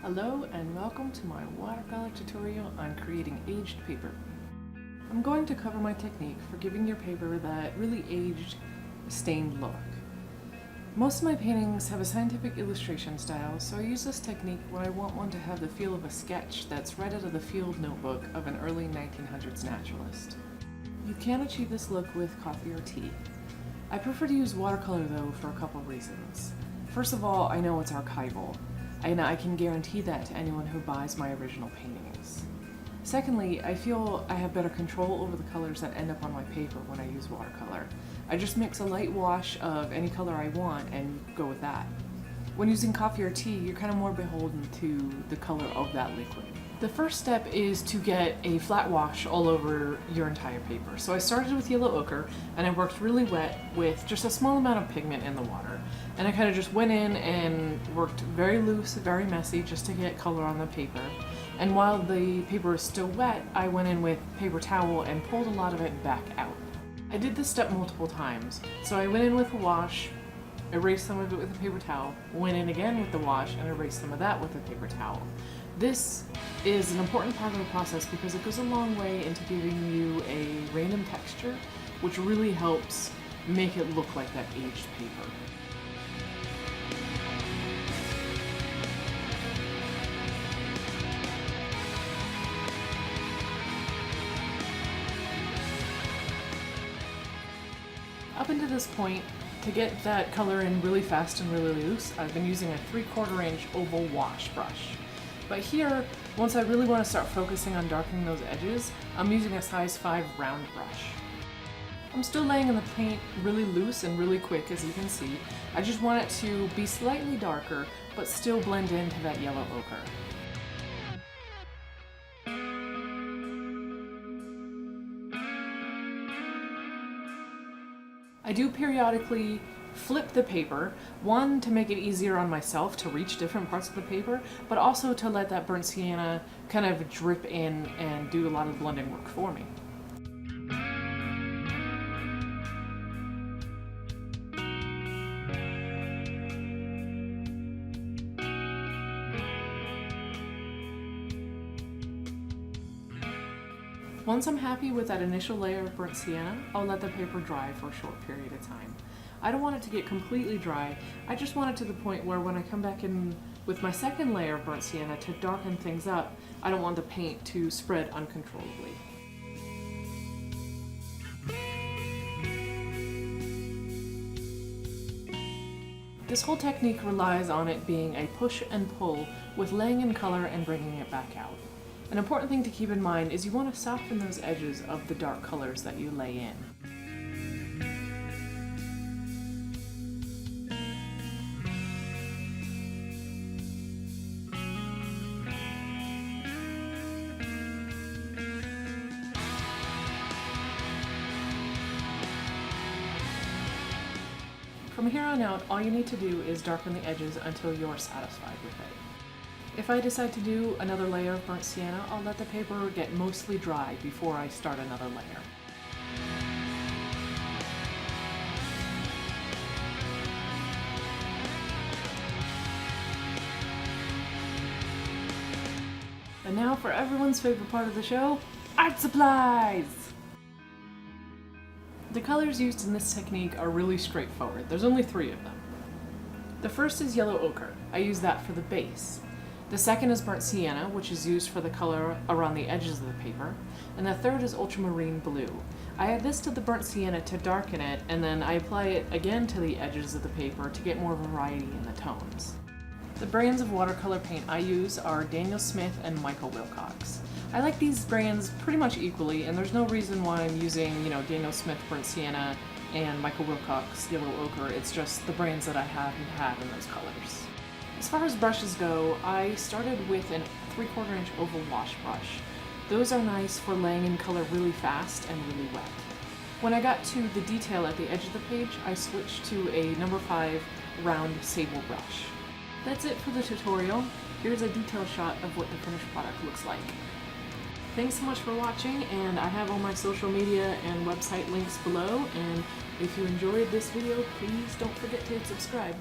Hello and welcome to my watercolor tutorial on creating aged paper. I'm going to cover my technique for giving your paper that really aged, stained look. Most of my paintings have a scientific illustration style, so I use this technique when I want one to have the feel of a sketch that's right out of the field notebook of an early 1900s naturalist. You can achieve this look with coffee or tea. I prefer to use watercolor though for a couple reasons. First of all, I know it's archival, and I can guarantee that to anyone who buys my original paintings. Secondly, I feel I have better control over the colors that end up on my paper when I use watercolor. I just mix a light wash of any color I want and go with that. When using coffee or tea, you're kind of more beholden to the color of that liquid. The first step is to get a flat wash all over your entire paper. So I started with yellow ochre and I worked really wet with just a small amount of pigment in the water. And I kind of just went in and worked very loose, very messy, just to get color on the paper. And while the paper is still wet, I went in with paper towel and pulled a lot of it back out. I did this step multiple times. So I went in with a wash, erased some of it with a paper towel, went in again with the wash and erased some of that with a paper towel. This is an important part of the process because it goes a long way into giving you a random texture, which really helps make it look like that aged paper. Up until this point, to get that color in really fast and really loose, I've been using a 3/4 inch oval wash brush. But here, once I really want to start focusing on darkening those edges, I'm using a size 5 round brush. I'm still laying in the paint really loose and really quick, as you can see. I just want it to be slightly darker, but still blend into that yellow ochre. I do periodically flip the paper, one to make it easier on myself to reach different parts of the paper, but also to let that burnt sienna kind of drip in and do a lot of the blending work for me. Once I'm happy with that initial layer of burnt sienna, I'll let the paper dry for a short period of time. I don't want it to get completely dry, I just want it to the point where when I come back in with my second layer of burnt sienna to darken things up, I don't want the paint to spread uncontrollably. This whole technique relies on it being a push and pull with laying in color and bringing it back out. An important thing to keep in mind is you want to soften those edges of the dark colors that you lay in. From here on out, all you need to do is darken the edges until you're satisfied with it. If I decide to do another layer of burnt sienna, I'll let the paper get mostly dry before I start another layer. And now for everyone's favorite part of the show, art supplies! The colors used in this technique are really straightforward. There's only 3 of them. The first is yellow ochre. I use that for the base. The second is burnt sienna, which is used for the color around the edges of the paper. And the third is ultramarine blue. I add this to the burnt sienna to darken it, and then I apply it again to the edges of the paper to get more variety in the tones. The brands of watercolor paint I use are Daniel Smith and Michael Wilcox. I like these brands pretty much equally, and there's no reason why I'm using, Daniel Smith burnt sienna and Michael Wilcox yellow ochre. It's just the brands that I have and have in those colors. As far as brushes go, I started with a 3/4 inch oval wash brush. Those are nice for laying in color really fast and really wet. When I got to the detail at the edge of the page, I switched to a number 5 round sable brush. That's it for the tutorial. Here's a detail shot of what the finished product looks like. Thanks so much for watching, and I have all my social media and website links below, and if you enjoyed this video, please don't forget to subscribe.